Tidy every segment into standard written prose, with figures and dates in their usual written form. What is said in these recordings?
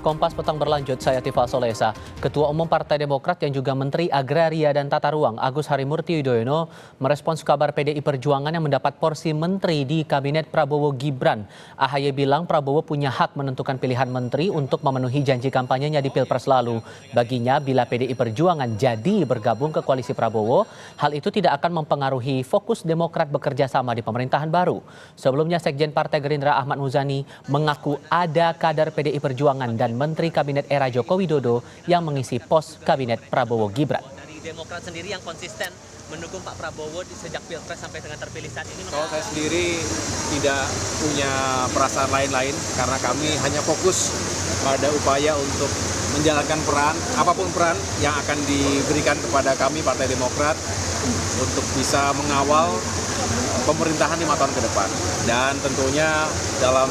Kompas Petang berlanjut, saya Tifa Solesa. Ketua Umum Partai Demokrat yang juga Menteri Agraria dan Tata Ruang Agus Harimurti Yudhoyono merespons kabar PDI Perjuangan yang mendapat porsi menteri di Kabinet Prabowo Gibran. AHY bilang Prabowo punya hak menentukan pilihan menteri untuk memenuhi janji kampanyenya di Pilpres lalu. Baginya, bila PDI Perjuangan jadi bergabung ke koalisi Prabowo, hal itu tidak akan mempengaruhi fokus Demokrat bekerja sama di pemerintahan baru. Sebelumnya, Sekjen Partai Gerindra Ahmad Muzani mengaku ada kader PDI Perjuangan dan Menteri Kabinet era Joko Widodo yang mengisi pos Kabinet Prabowo Gibran. Dari Demokrat sendiri yang konsisten mendukung Pak Prabowo sejak Pilpres sampai dengan terpilih saat ini. Kalau saya sendiri tidak punya perasaan lain-lain karena kami hanya fokus pada upaya untuk menjalankan peran, apapun peran yang akan diberikan kepada kami Partai Demokrat untuk bisa mengawal pemerintahan 5 tahun ke depan. Dan tentunya dalam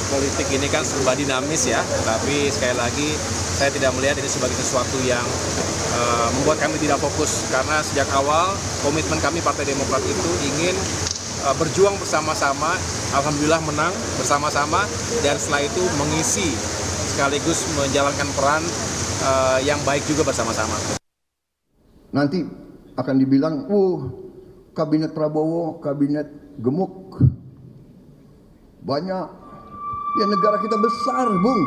politik ini kan serba dinamis ya, tapi sekali lagi saya tidak melihat ini sebagai sesuatu yang membuat kami tidak fokus, karena sejak awal komitmen kami Partai Demokrat itu ingin berjuang bersama-sama, alhamdulillah menang bersama-sama, dan setelah itu mengisi sekaligus menjalankan peran yang baik juga bersama-sama. Nanti akan dibilang, kabinet Prabowo, kabinet gemuk, banyak. Ya negara kita besar, Bung.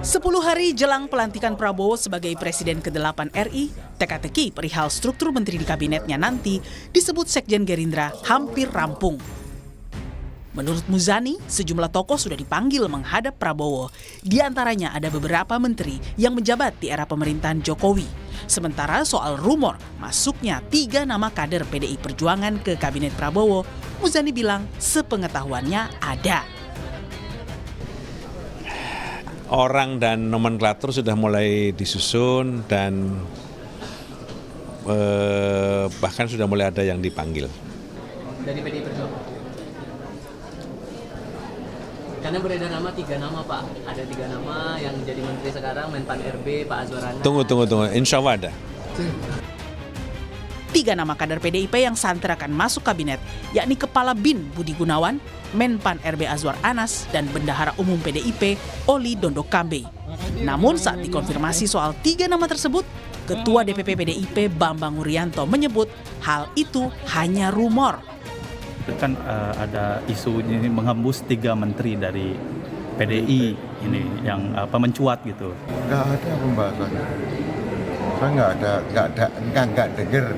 Sepuluh hari jelang pelantikan Prabowo sebagai Presiden ke-8 RI, teka-teki perihal struktur menteri di kabinetnya nanti disebut Sekjen Gerindra hampir rampung. Menurut Muzani, sejumlah tokoh sudah dipanggil menghadap Prabowo. Di antaranya ada beberapa menteri yang menjabat di era pemerintahan Jokowi. Sementara soal rumor masuknya 3 nama kader PDI Perjuangan ke Kabinet Prabowo, Muzani bilang sepengetahuannya ada. Orang dan nomenklatur sudah mulai disusun dan bahkan sudah mulai ada yang dipanggil. Dari PDI Perjuangan? Karena beredar nama 3 nama Pak, ada 3 nama yang jadi menteri sekarang, Menpan RB, Pak Azwar Anas. Tunggu, insya Allah ada. 3 nama kader PDIP yang santer akan masuk kabinet, yakni Kepala BIN Budi Gunawan, Menpan RB Azwar Anas, dan Bendahara Umum PDIP Oli Dondo Kambe. Namun saat dikonfirmasi soal 3 nama tersebut, Ketua DPP PDIP Bambang Urianto menyebut hal itu hanya rumor. Itu kan ada isu ini menghembus 3 menteri dari PDI ini yang mencuat gitu. Nggak ada pembahasannya. Saya nggak dengar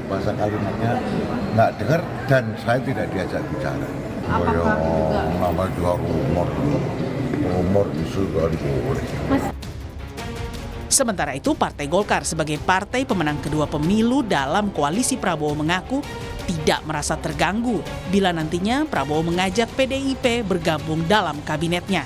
bahasa kalimatnya, nggak dengar, dan saya tidak diajak bicara. Nama juga rumor isu gak boleh. Sementara itu, Partai Golkar sebagai partai pemenang kedua pemilu dalam koalisi Prabowo mengaku tidak merasa terganggu bila nantinya Prabowo mengajak PDIP bergabung dalam kabinetnya.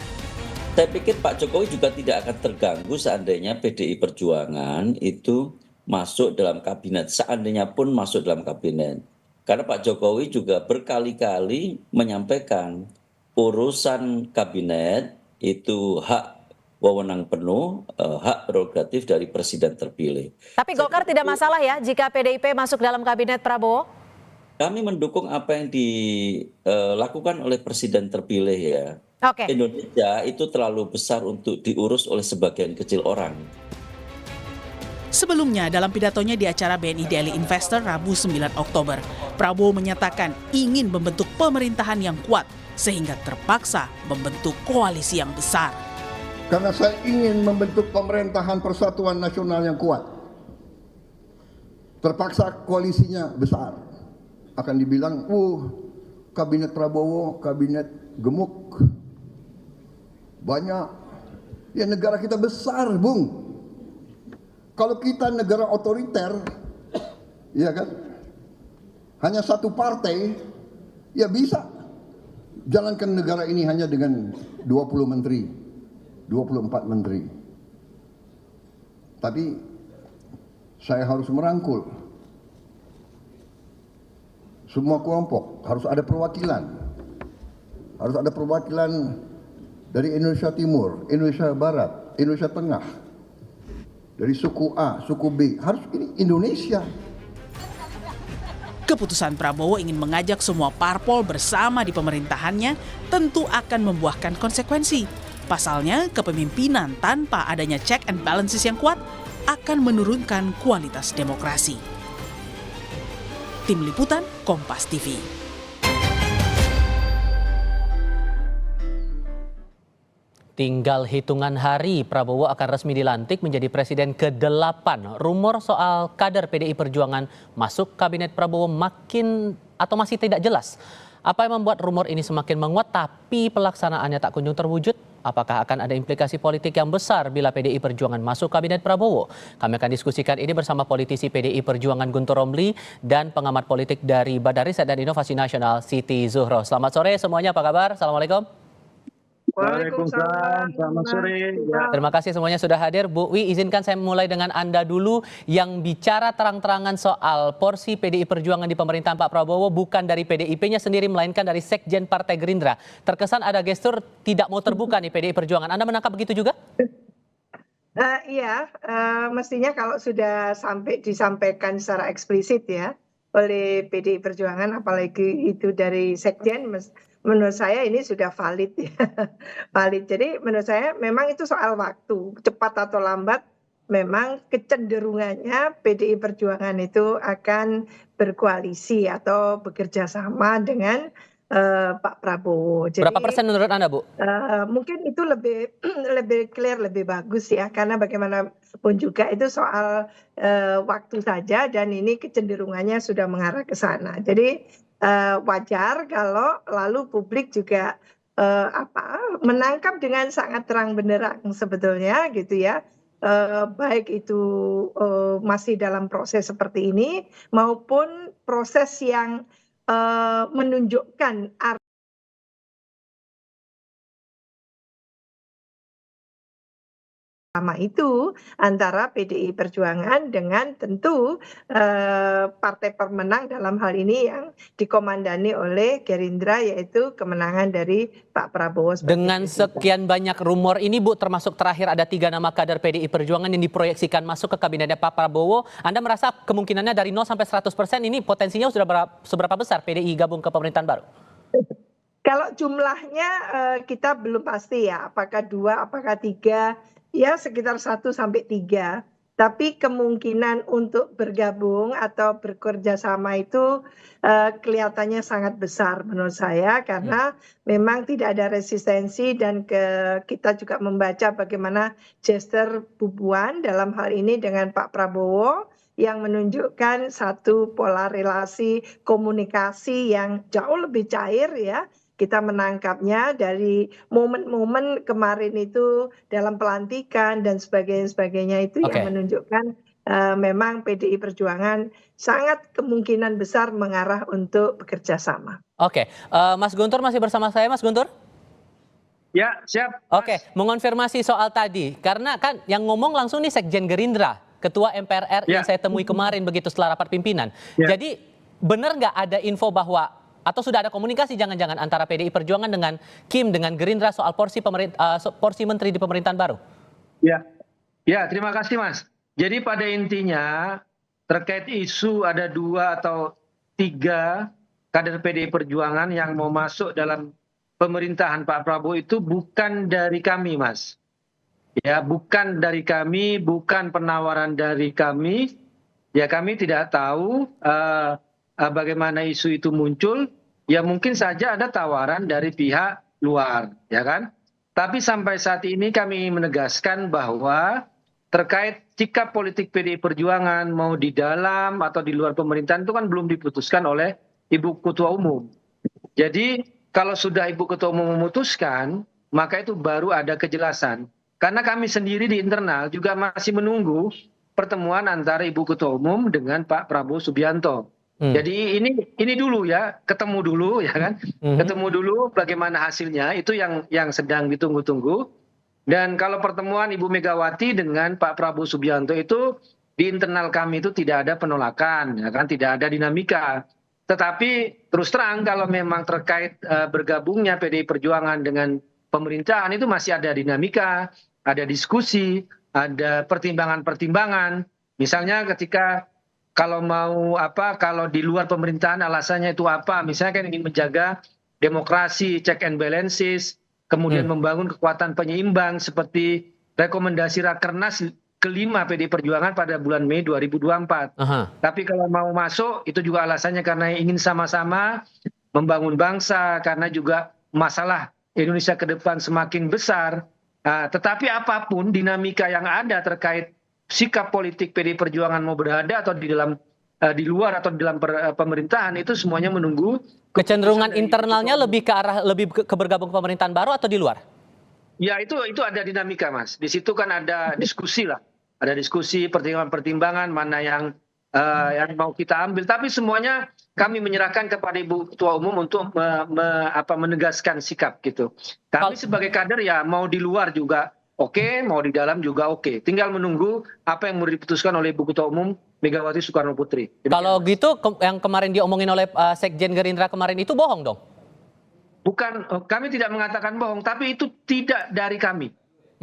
Saya pikir Pak Jokowi juga tidak akan terganggu seandainya PDI Perjuangan itu masuk dalam kabinet, seandainya pun masuk dalam kabinet. Karena Pak Jokowi juga berkali-kali menyampaikan urusan kabinet itu hak wewenang penuh, hak prerogatif dari presiden terpilih. Tapi Golkar tidak masalah ya jika PDIP masuk dalam kabinet Prabowo? Kami mendukung apa yang dilakukan oleh presiden terpilih ya. Oke. Indonesia itu terlalu besar untuk diurus oleh sebagian kecil orang. Sebelumnya dalam pidatonya di acara BNI Daily Investor Rabu 9 Oktober, Prabowo menyatakan ingin membentuk pemerintahan yang kuat sehingga terpaksa membentuk koalisi yang besar. Karena saya ingin membentuk pemerintahan persatuan nasional yang kuat. Terpaksa koalisinya besar. Akan dibilang, kabinet Prabowo, kabinet gemuk, banyak. Ya negara kita besar, Bung. Kalau kita negara otoriter, ya kan, hanya satu partai, ya bisa jalankan negara ini hanya dengan 20 menteri, 24 menteri. Tapi saya harus merangkul semua kelompok, harus ada perwakilan. Harus ada perwakilan dari Indonesia Timur, Indonesia Barat, Indonesia Tengah, dari suku A, suku B. Harus ini Indonesia. Keputusan Prabowo ingin mengajak semua parpol bersama di pemerintahannya tentu akan membuahkan konsekuensi. Pasalnya, kepemimpinan tanpa adanya check and balances yang kuat akan menurunkan kualitas demokrasi. Tim Liputan, Kompas TV. Tinggal hitungan hari, Prabowo akan resmi dilantik menjadi presiden ke-8. Rumor soal kader PDI Perjuangan masuk kabinet Prabowo masih tidak jelas. Apa yang membuat rumor ini semakin menguat tapi pelaksanaannya tak kunjung terwujud? Apakah akan ada implikasi politik yang besar bila PDI Perjuangan masuk kabinet Prabowo? Kami akan diskusikan ini bersama politisi PDI Perjuangan Guntur Romli dan pengamat politik dari Badan Riset dan Inovasi Nasional Siti Zuhro. Selamat sore semuanya, apa kabar? Assalamualaikum. Waalaikumsalam, selamat sore. Ya. Terima kasih semuanya sudah hadir. Bu Wi, izinkan saya mulai dengan Anda dulu yang bicara terang-terangan soal porsi PDI Perjuangan di pemerintahan Pak Prabowo bukan dari PDIP-nya sendiri, melainkan dari Sekjen Partai Gerindra. Terkesan ada gestur tidak mau terbuka nih PDI Perjuangan. Anda menangkap begitu juga? Iya, mestinya kalau sudah disampaikan secara eksplisit ya oleh PDI Perjuangan, apalagi itu dari Sekjen, menurut saya ini sudah valid ya. Valid. Jadi menurut saya memang itu soal waktu, cepat atau lambat memang kecenderungannya PDI Perjuangan itu akan berkoalisi atau bekerja sama dengan Pak Prabowo. Jadi, berapa persen menurut Anda, Bu? Mungkin itu lebih clear, lebih bagus ya, karena bagaimanapun juga itu soal waktu saja dan ini kecenderungannya sudah mengarah ke sana. Jadi wajar kalau lalu publik juga menangkap dengan sangat terang benderang sebetulnya gitu ya, baik itu masih dalam proses seperti ini maupun proses yang menunjukkan sama itu antara PDI Perjuangan dengan tentu partai pemenang dalam hal ini yang dikomandani oleh Gerindra, yaitu kemenangan dari Pak Prabowo. Dengan sekian banyak rumor ini, Bu, termasuk terakhir ada 3 nama kader PDI Perjuangan yang diproyeksikan masuk ke kabinetnya Pak Prabowo. Anda merasa kemungkinannya dari 0 sampai 100% ini potensinya sudah seberapa besar PDI gabung ke pemerintahan baru? Kalau jumlahnya kita belum pasti ya, apakah 2, apakah 3. Ya sekitar 1 sampai 3, tapi kemungkinan untuk bergabung atau bekerja sama itu kelihatannya sangat besar menurut saya, karena memang tidak ada resistensi dan kita juga membaca bagaimana gestur Bu Puan dalam hal ini dengan Pak Prabowo yang menunjukkan satu pola relasi komunikasi yang jauh lebih cair ya. Kita menangkapnya dari momen-momen kemarin itu dalam pelantikan dan sebagainya itu yang menunjukkan memang PDI Perjuangan sangat kemungkinan besar mengarah untuk bekerja sama. Oke, Mas Guntur masih bersama saya, Mas Guntur? Ya, siap. Oke, mengonfirmasi soal tadi, karena kan yang ngomong langsung nih Sekjen Gerindra, Ketua MPR yang saya temui kemarin begitu setelah rapat pimpinan. Jadi benar nggak ada info bahwa atau sudah ada komunikasi jangan-jangan antara PDI Perjuangan dengan Kim, dengan Gerindra soal porsi menteri di pemerintahan baru? Ya, terima kasih Mas. Jadi pada intinya terkait isu ada 2 atau 3 kader PDI Perjuangan yang mau masuk dalam pemerintahan Pak Prabowo itu bukan dari kami, Mas. Ya, bukan dari kami, bukan penawaran dari kami. Ya, kami tidak tahu bagaimana isu itu muncul. Ya mungkin saja ada tawaran dari pihak luar, ya kan? Tapi sampai saat ini kami menegaskan bahwa terkait sikap politik PDI Perjuangan mau di dalam atau di luar pemerintahan itu kan belum diputuskan oleh Ibu Ketua Umum. Jadi kalau sudah Ibu Ketua Umum memutuskan, maka itu baru ada kejelasan. Karena kami sendiri di internal juga masih menunggu pertemuan antara Ibu Ketua Umum dengan Pak Prabowo Subianto. Jadi ini dulu ya, ketemu dulu ya kan, ketemu dulu bagaimana hasilnya, itu yang sedang ditunggu-tunggu. Dan kalau pertemuan Ibu Megawati dengan Pak Prabowo Subianto itu di internal kami itu tidak ada penolakan, ya kan, tidak ada dinamika. Tetapi terus terang kalau memang terkait bergabungnya PDI Perjuangan dengan pemerintahan itu masih ada dinamika, ada diskusi, ada pertimbangan-pertimbangan. Misalnya ketika kalau mau kalau di luar pemerintahan alasannya itu apa? Misalnya kan ingin menjaga demokrasi, check and balances, kemudian membangun kekuatan penyeimbang seperti rekomendasi Rakernas kelima PDI Perjuangan pada bulan Mei 2024. Tapi kalau mau masuk itu juga alasannya karena ingin sama-sama membangun bangsa, karena juga masalah Indonesia ke depan semakin besar. Tetapi apapun dinamika yang ada terkait sikap politik PDI Perjuangan mau berada atau di luar atau di dalam pemerintahan, itu semuanya menunggu kecenderungan internalnya lebih ke bergabung ke pemerintahan baru atau di luar? Ya itu ada dinamika, Mas. Di situ kan ada diskusi lah, ada diskusi pertimbangan-pertimbangan mana yang mau kita ambil. Tapi semuanya kami menyerahkan kepada Ibu Ketua Umum untuk menegaskan sikap gitu. Kami sebagai kader ya mau di luar juga oke, mau di dalam juga oke. Tinggal menunggu apa yang mau diputuskan oleh Ibu Ketua Umum Megawati Soekarno Putri. Kalau gitu yang kemarin diomongin oleh Sekjen Gerindra kemarin itu bohong dong? Bukan, kami tidak mengatakan bohong, tapi itu tidak dari kami.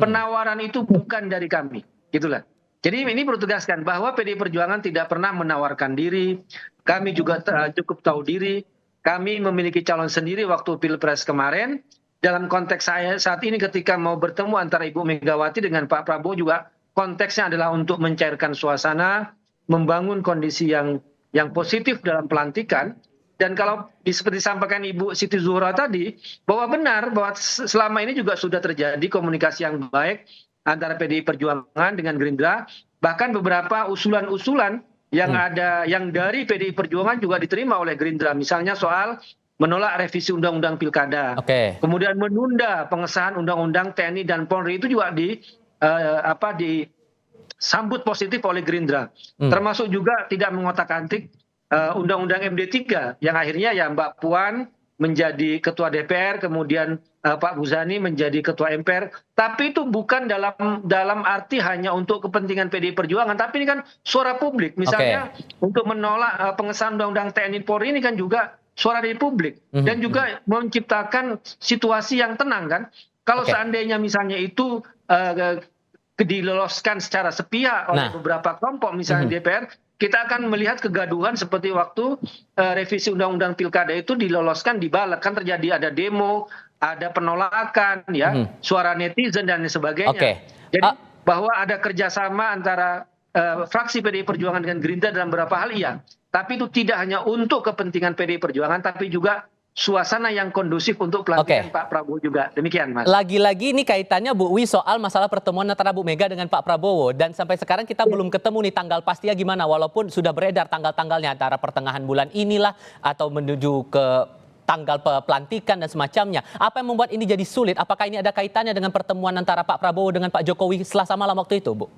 Penawaran itu bukan dari kami, gitulah. Jadi ini perlu tegaskan bahwa PDI Perjuangan tidak pernah menawarkan diri. Kami juga cukup tahu diri. Kami memiliki calon sendiri waktu Pilpres kemarin. Dalam konteks saya saat ini ketika mau bertemu antara Ibu Megawati dengan Pak Prabowo juga konteksnya adalah untuk mencairkan suasana, membangun kondisi yang positif dalam pelantikan. Dan kalau seperti disampaikan Ibu Siti Zuhro tadi, bahwa benar bahwa selama ini juga sudah terjadi komunikasi yang baik antara PDI Perjuangan dengan Gerindra, bahkan beberapa usulan-usulan yang ada yang dari PDI Perjuangan juga diterima oleh Gerindra, misalnya soal menolak revisi Undang-Undang Pilkada, kemudian menunda pengesahan Undang-Undang TNI dan Polri, itu juga disambut positif oleh Gerindra, termasuk juga tidak mengotak-atik Undang-Undang MD3 yang akhirnya ya Mbak Puan menjadi Ketua DPR, kemudian Pak Muzani menjadi Ketua MPR. Tapi itu bukan dalam arti hanya untuk kepentingan PDI Perjuangan, tapi ini kan suara publik. Misalnya untuk menolak pengesahan Undang-Undang TNI Polri ini kan juga suara dari publik dan juga menciptakan situasi yang tenang kan. Kalau seandainya misalnya itu diloloskan secara sepihak oleh beberapa kelompok misalnya DPR, kita akan melihat kegaduhan seperti waktu revisi Undang-Undang Pilkada itu diloloskan di balik, kan terjadi ada demo, ada penolakan, ya, suara netizen dan sebagainya. Jadi bahwa ada kerjasama antara fraksi PDI Perjuangan dengan Gerindra dalam beberapa hal, iya. Tapi itu tidak hanya untuk kepentingan PDI Perjuangan, tapi juga suasana yang kondusif untuk pelantikan Pak Prabowo juga. Demikian, Mas. Lagi-lagi ini kaitannya Bu Wi soal masalah pertemuan antara Bu Mega dengan Pak Prabowo. Dan sampai sekarang kita belum ketemu nih tanggal pastinya gimana. Walaupun sudah beredar tanggal-tanggalnya antara pertengahan bulan inilah atau menuju ke tanggal pelantikan dan semacamnya. Apa yang membuat ini jadi sulit? Apakah ini ada kaitannya dengan pertemuan antara Pak Prabowo dengan Pak Jokowi Selasa malam waktu itu, Bu?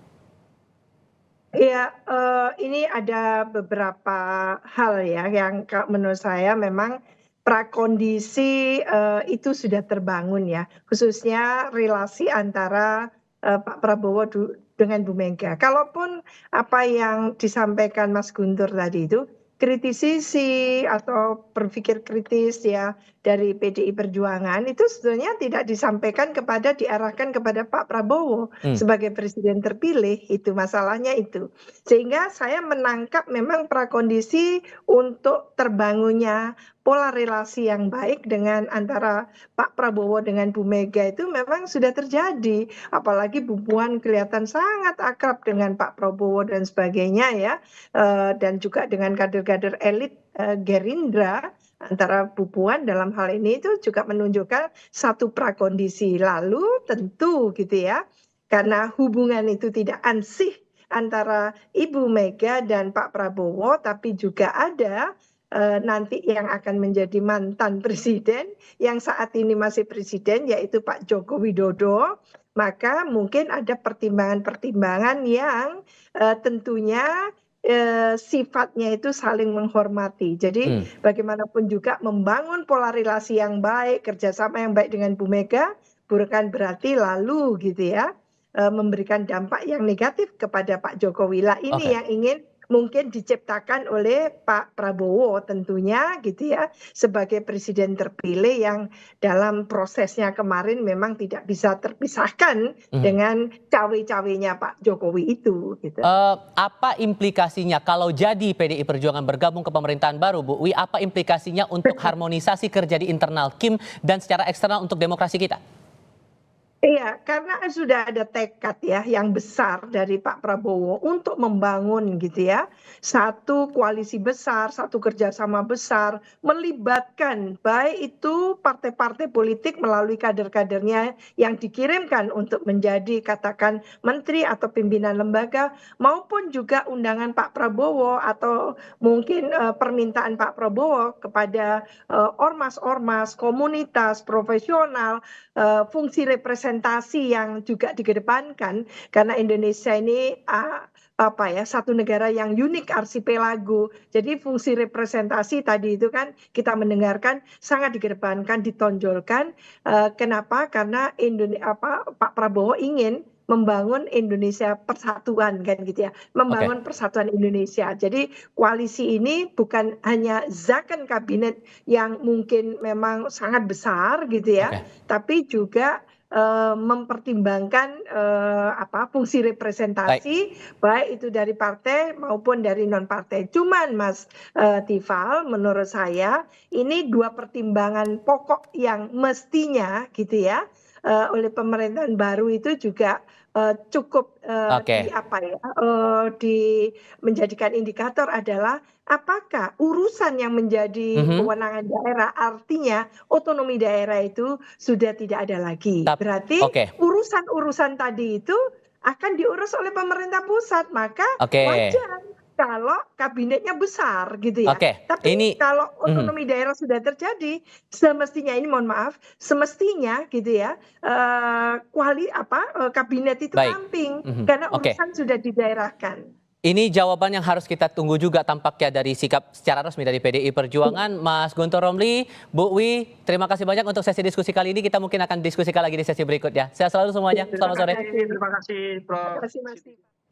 Iya, ini ada beberapa hal ya yang menurut saya memang prakondisi itu sudah terbangun ya, khususnya relasi antara Pak Prabowo dengan Bu Mega. Kalaupun apa yang disampaikan Mas Guntur tadi itu kritisisi atau berpikir kritis ya dari PDI Perjuangan itu sebetulnya tidak disampaikan diarahkan kepada Pak Prabowo sebagai presiden terpilih, itu masalahnya itu. Sehingga saya menangkap memang prakondisi untuk terbangunnya pola relasi yang baik dengan antara Pak Prabowo dengan Bu Mega itu memang sudah terjadi. Apalagi Bu Puan kelihatan sangat akrab dengan Pak Prabowo dan sebagainya ya. Dan juga dengan kader-kader elit Gerindra, antara Bu Puan dalam hal ini itu juga menunjukkan satu prakondisi. Lalu tentu gitu ya, karena hubungan itu tidak ansih antara Ibu Mega dan Pak Prabowo, tapi juga ada nanti yang akan menjadi mantan presiden yang saat ini masih presiden, yaitu Pak Joko Widodo, maka mungkin ada pertimbangan-pertimbangan yang tentunya sifatnya itu saling menghormati. Jadi bagaimanapun juga membangun pola relasi yang baik, kerjasama yang baik dengan Bu Mega bukan berarti lalu gitu ya memberikan dampak yang negatif kepada Pak Jokowi. Lah ini yang ingin mungkin diciptakan oleh Pak Prabowo tentunya gitu ya, sebagai presiden terpilih yang dalam prosesnya kemarin memang tidak bisa terpisahkan dengan cawe-cawenya Pak Jokowi itu gitu. Apa implikasinya kalau jadi PDI Perjuangan bergabung ke pemerintahan baru, Bu Wi? Apa implikasinya untuk harmonisasi kerja di internal Kim dan secara eksternal untuk demokrasi kita? Iya, karena sudah ada tekad ya yang besar dari Pak Prabowo untuk membangun gitu ya, satu koalisi besar, satu kerjasama besar, melibatkan baik itu partai-partai politik melalui kader-kadernya yang dikirimkan untuk menjadi katakan menteri atau pimpinan lembaga, maupun juga undangan Pak Prabowo atau mungkin permintaan Pak Prabowo kepada ormas-ormas, komunitas, profesional, fungsi representasi yang juga dikedepankan karena Indonesia ini satu negara yang unik arsipelago. Jadi fungsi representasi tadi itu kan kita mendengarkan sangat dikedepankan, ditonjolkan. Kenapa? Karena Pak Prabowo ingin membangun Indonesia persatuan kan gitu ya, membangun persatuan Indonesia. Jadi koalisi ini bukan hanya zakon kabinet yang mungkin memang sangat besar gitu ya, tapi juga mempertimbangkan fungsi representasi baik itu dari partai maupun dari non partai. Cuman Mas Tifal, menurut saya ini dua pertimbangan pokok yang mestinya gitu ya oleh pemerintahan baru itu juga cukup menjadikan indikator adalah apakah urusan yang menjadi kewenangan daerah, artinya otonomi daerah itu sudah tidak ada lagi. Berarti urusan-urusan tadi itu akan diurus oleh pemerintah pusat, maka wajar kalau kabinetnya besar gitu ya. Tapi kalau otonomi daerah sudah terjadi, semestinya ini mohon maaf, semestinya gitu ya, kabinet itu ramping karena urusan sudah didaerahkan. Ini jawaban yang harus kita tunggu juga tampaknya dari sikap secara resmi dari PDI Perjuangan. Mas Guntur Romli, Bu Wi, terima kasih banyak untuk sesi diskusi kali ini. Kita mungkin akan diskusikan lagi di sesi berikutnya. Sehat selalu semuanya. Selamat sore. Terima kasih, Prof. Terima kasih, Mas.